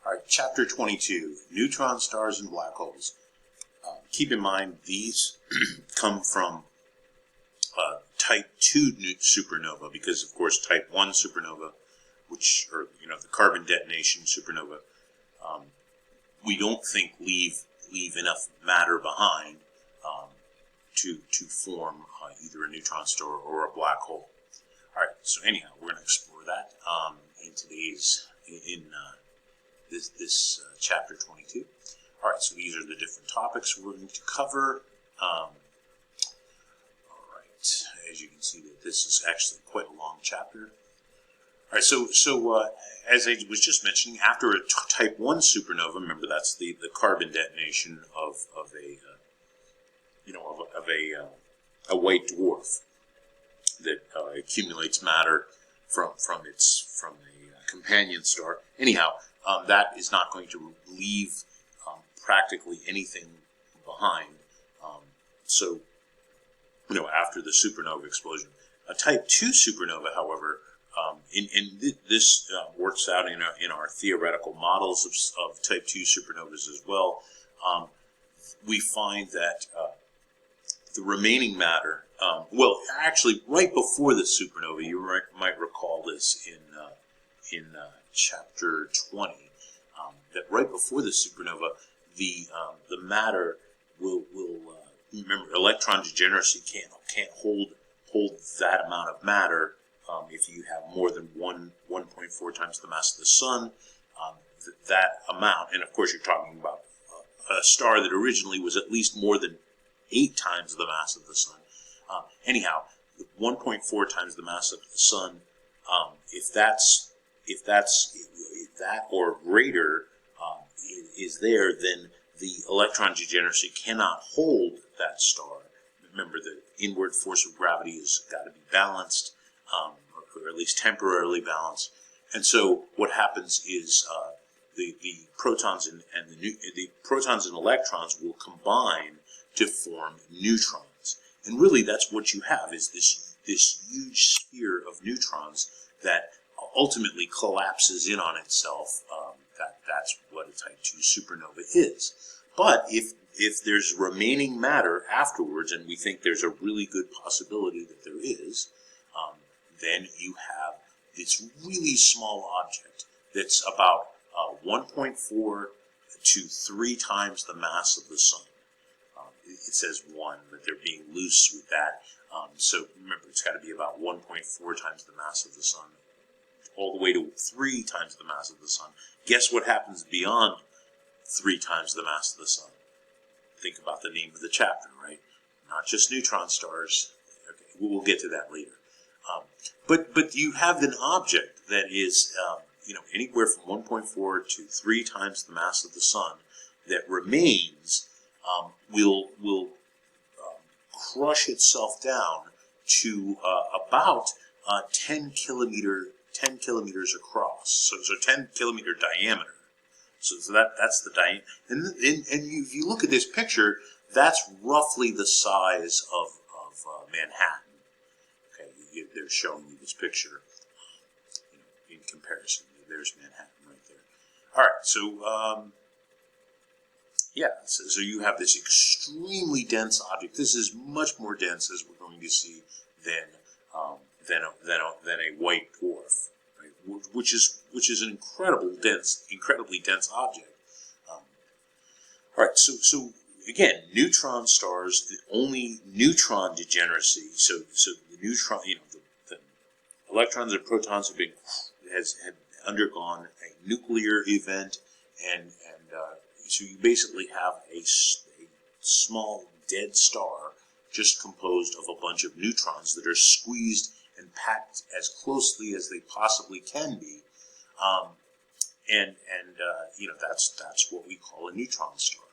All right, Chapter 22, Neutron Stars and Black Holes. Keep in mind, these come from Type 2 supernova, because, of course, Type 1 supernova, which are, the carbon detonation supernova, we don't think leave enough matter behind to form either a neutron star or a black hole. All right, so anyhow, we're going to explore that in chapter 22. All right, so these are the different topics we're going to cover. All right, as you can see, that this is actually quite a long chapter. All right, so as I was just mentioning, after a Type 1 supernova, remember that's the carbon detonation of a white dwarf that accumulates matter from a companion star. Anyhow, that is not going to leave practically anything behind. After the supernova explosion, a Type 2 supernova, however, this works out in our theoretical models of Type 2 supernovas as well. We find that the remaining matter, actually, right before the supernova, you might recall this in chapter 20, that right before the supernova, the matter will remember, electron degeneracy can't hold that amount of matter. If you have more than 1.4 times the mass of the sun, that amount, and of course you're talking about a star that originally was at least more than 8 times the mass of the sun. Anyhow, 1.4 times the mass of the sun, if that or greater is there, then the electron degeneracy cannot hold that star. Remember, the inward force of gravity has got to be balanced, or at least temporarily balanced. And so what happens is the protons and the protons and electrons will combine to form neutrons. And really, that's what you have, is this huge sphere of neutrons that ultimately collapses in on itself. That's what a Type 2 supernova is. But if there's remaining matter afterwards, and we think there's a really good possibility that there is, then you have this really small object that's about 1.4 to 3 times the mass of the sun. It says 1, but they're being loose with that. So remember, it's got to be about 1.4 times the mass of the sun, all the way to 3 times the mass of the sun. Guess what happens beyond 3 times the mass of the sun? Think about the name of the chapter, right? Not just neutron stars. Okay, we'll get to that later. But you have an object that is anywhere from 1.4 to 3 times the mass of the sun that remains, will crush itself down to about 10 kilometers across. So 10 kilometer diameter. So that's the diameter. And if you look at this picture, that's roughly the size of Manhattan. Okay, they're showing you this picture in comparison. There's Manhattan right there. All right, so so you have this extremely dense object. This is much more dense, as we're going to see, than a white dwarf, right? Which is an incredibly dense object. All right, so again, neutron stars, the only neutron degeneracy. So the neutron, the electrons and protons have undergone a nuclear event, and so you basically have a small dead star just composed of a bunch of neutrons that are squeezed and packed as closely as they possibly can be, that's what we call a neutron star.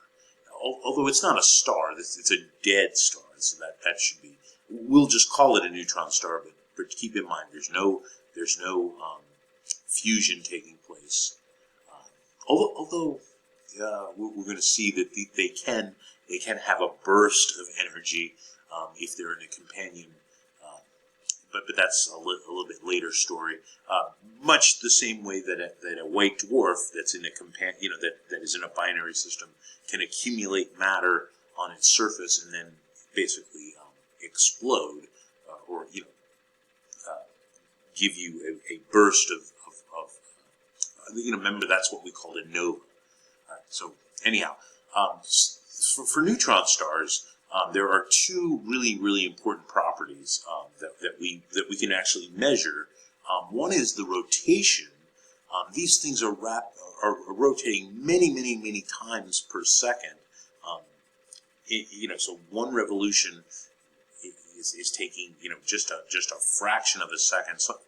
Although it's not a star, it's a dead star, so that should be. We'll just call it a neutron star, but keep in mind there's no fusion taking place. Although we're going to see that they can have a burst of energy if they're in a companion but that's a little bit later story. Much the same way that a white dwarf that's in a that is in a binary system can accumulate matter on its surface and then basically explode, or give you a burst of remember that's what we called a nova. So anyhow, for neutron stars, there are two really important properties that we can actually measure. One is the rotation. These things are rotating many times per second. So one revolution is taking just a fraction of a second. So,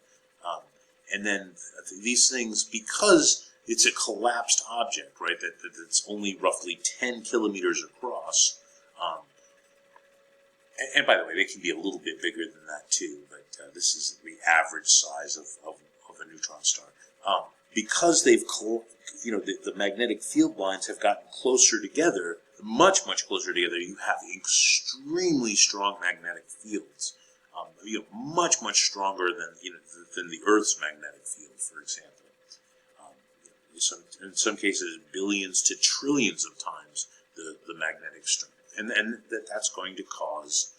and then these things, because it's a collapsed object, right? That's only roughly 10 kilometers across. And by the way, they can be a little bit bigger than that too, but this is the average size of a neutron star. Because they've, the magnetic field lines have gotten closer together, much closer together. You have extremely strong magnetic fields, much stronger than the Earth's magnetic field, for example. In some cases, billions to trillions of times the magnetic strength. And that's going to cause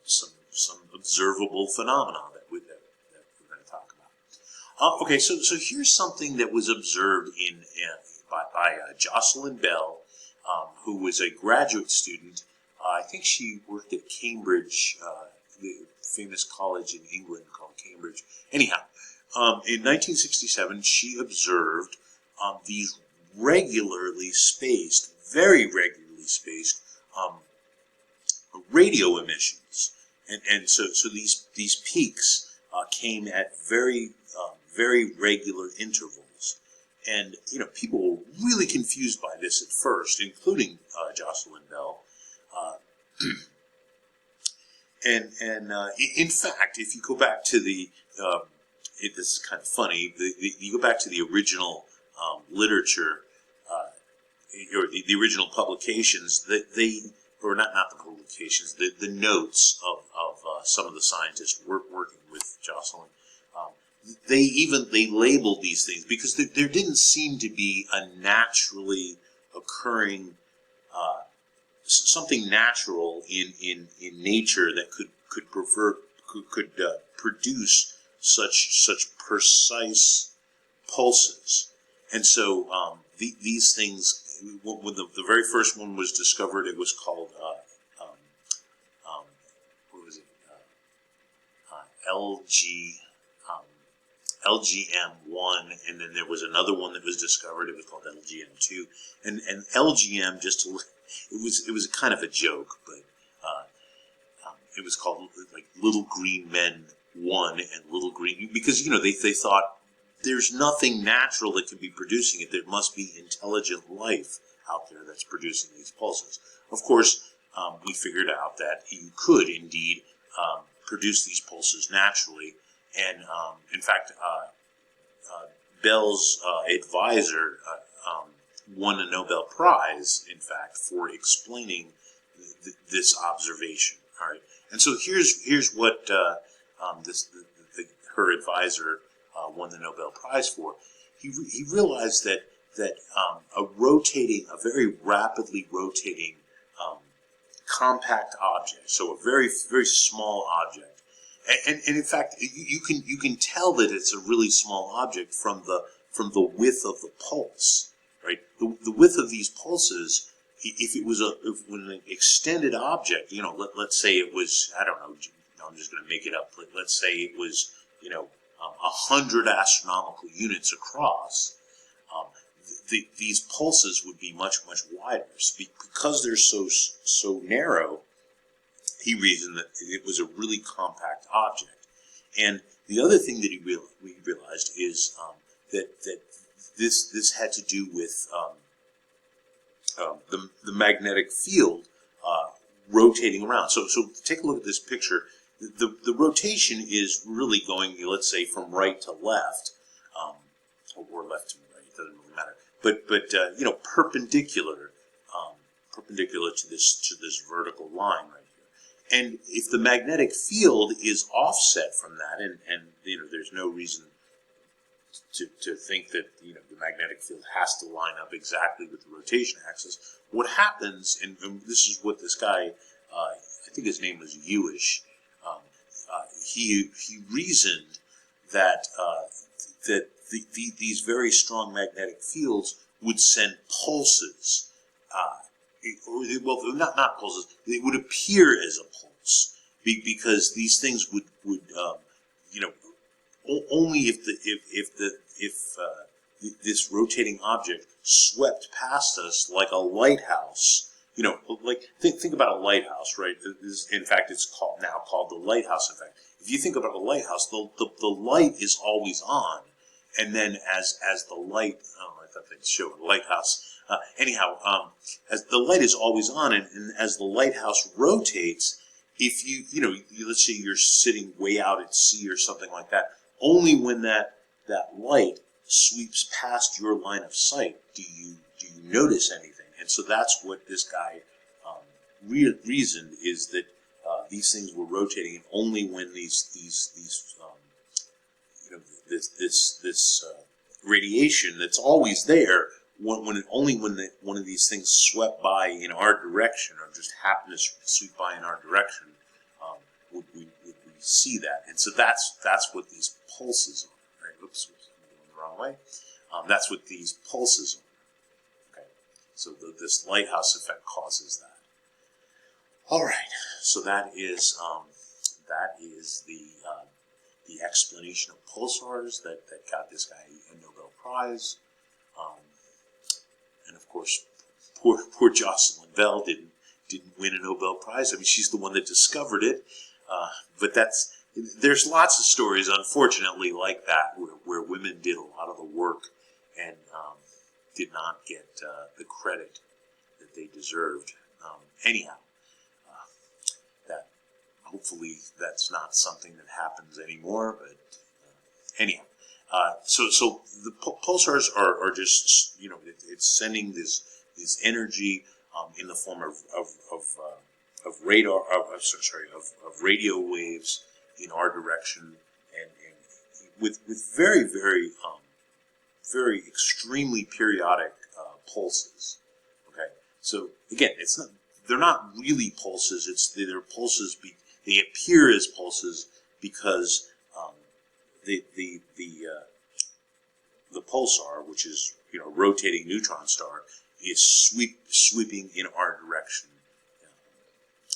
some observable phenomena that we're going to talk about. Okay, so here's something that was observed by Jocelyn Bell, who was a graduate student. I think she worked at Cambridge, the famous college in England called Cambridge. Anyhow, in 1967, she observed these regularly spaced, very regularly spaced radio emissions, and so these peaks came at very regular intervals, and people were really confused by this at first, including Jocelyn Bell, and in fact, if you go back to the this is kind of funny. You go back to the original literature, or the original publications, or not the publications, the notes of some of the scientists working with Jocelyn. They labeled these things because there didn't seem to be a naturally occurring something natural in nature that could produce such precise pulses. And so these things, when the very first one was discovered, it was called what was it? LGM1, and then there was another one that was discovered. It was called LGM2, and LGM it was kind of a joke, but it was called like Little Green Men 1 and Little Green, because they thought there's nothing natural that could be producing it. There must be intelligent life out there that's producing these pulses. Of course, we figured out that you could indeed produce these pulses naturally, and in fact, Bell's advisor won a Nobel Prize, in fact, for explaining this observation. All right, and so here's what her advisor won the Nobel Prize for. He realized that a very rapidly rotating compact object, so a very small object, and in fact you can tell that it's a really small object from the width of the pulse, right? The width of these pulses, if it was an extended object, let's say it was, I don't know, I'm just going to make it up. Let's say it was 100 astronomical units across. These pulses would be much wider because they're so narrow. He reasoned that it was a really compact object, and the other thing that we realized is that this had to do with the magnetic field rotating around. So take a look at this picture. The rotation is really going, let's say, from right to left, or left to right. It doesn't really matter. But perpendicular to this vertical line right here. And if the magnetic field is offset from that, and there's no reason to think that the magnetic field has to line up exactly with the rotation axis. What happens, and this is what this guy, I think his name was Ewish, he reasoned that these very strong magnetic fields would send pulses, well, not pulses. They would appear as a pulse because these things would only if this rotating object swept past us like a lighthouse. Like think about a lighthouse, right? In fact, it's now called the lighthouse effect. If you think about a lighthouse, the light is always on, and then as the light, I thought they'd show a lighthouse. As the light is always on, and as the lighthouse rotates, if let's say you're sitting way out at sea or something like that, only when that light sweeps past your line of sight do you notice anything. And so that's what this guy reasoned, is that these things were rotating, and only when this radiation that's always there, when one of these things swept by in our direction, or just happened to sweep by in our direction, would we see that. And so that's what these pulses are. Right? Oops, I'm going the wrong way. That's what these pulses are. Okay, so this lighthouse effect causes that. All right, so that is the explanation of pulsars that got this guy a Nobel Prize. And of course, poor Jocelyn Bell didn't win a Nobel Prize. I mean, she's the one that discovered it. But there's lots of stories, unfortunately, like that, where women did a lot of the work and did not get the credit that they deserved. Anyhow, that hopefully that's not something that happens anymore. But anyhow. So the pulsars are just, it's sending this energy in the form of radar, of radio waves in our direction, and with very, very, very extremely periodic pulses. Okay, so again, they're not really pulses. They're pulses. They appear as pulses because the pulsar, which is rotating neutron star, is sweeping in our direction.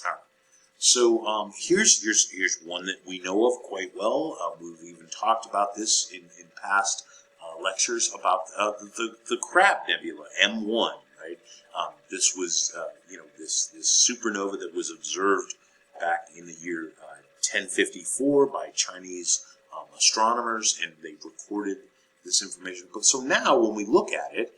All right. So here's one that we know of quite well. We've even talked about this in past lectures about the Crab Nebula, M1. Right. This was this supernova that was observed back in the year 1054 by Chinese astronomers, and they recorded this information. But so now when we look at it,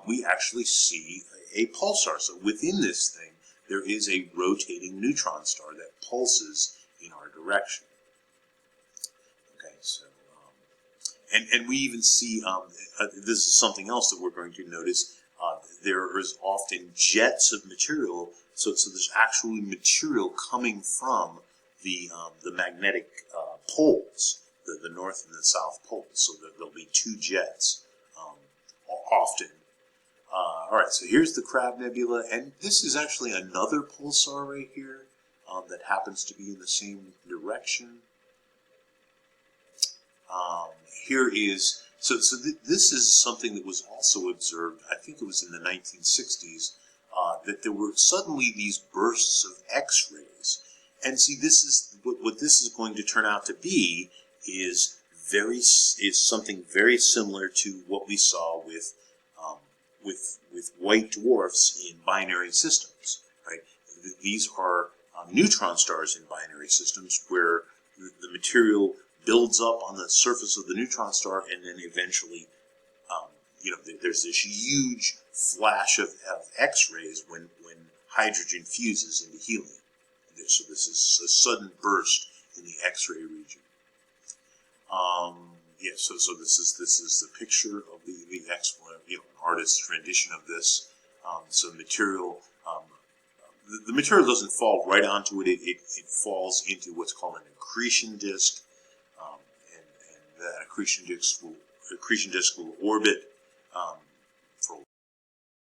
we actually see a pulsar. So within this thing, there is a rotating neutron star that pulses in our direction. Okay, so and we even see this is something else that we're going to notice. There is often jets of material. So there's actually material coming from the magnetic poles, the north and the south poles. So there'll be two jets often. All right, so here's the Crab Nebula, and this is actually another pulsar right here that happens to be in the same direction. Here is this is something that was also observed. I think it was in the 1960s. That there were suddenly these bursts of X-rays, and see, this is what this is going to turn out to be is something very similar to what we saw with white dwarfs in binary systems. Right? These are neutron stars in binary systems where the material builds up on the surface of the neutron star, and then eventually, there's this huge flash of X-rays when hydrogen fuses into helium. So this is a sudden burst in the X-ray region. So this is the picture of the artist's rendition of this. So material, the material doesn't fall right onto it. It falls into what's called an accretion disk, and that accretion disk will orbit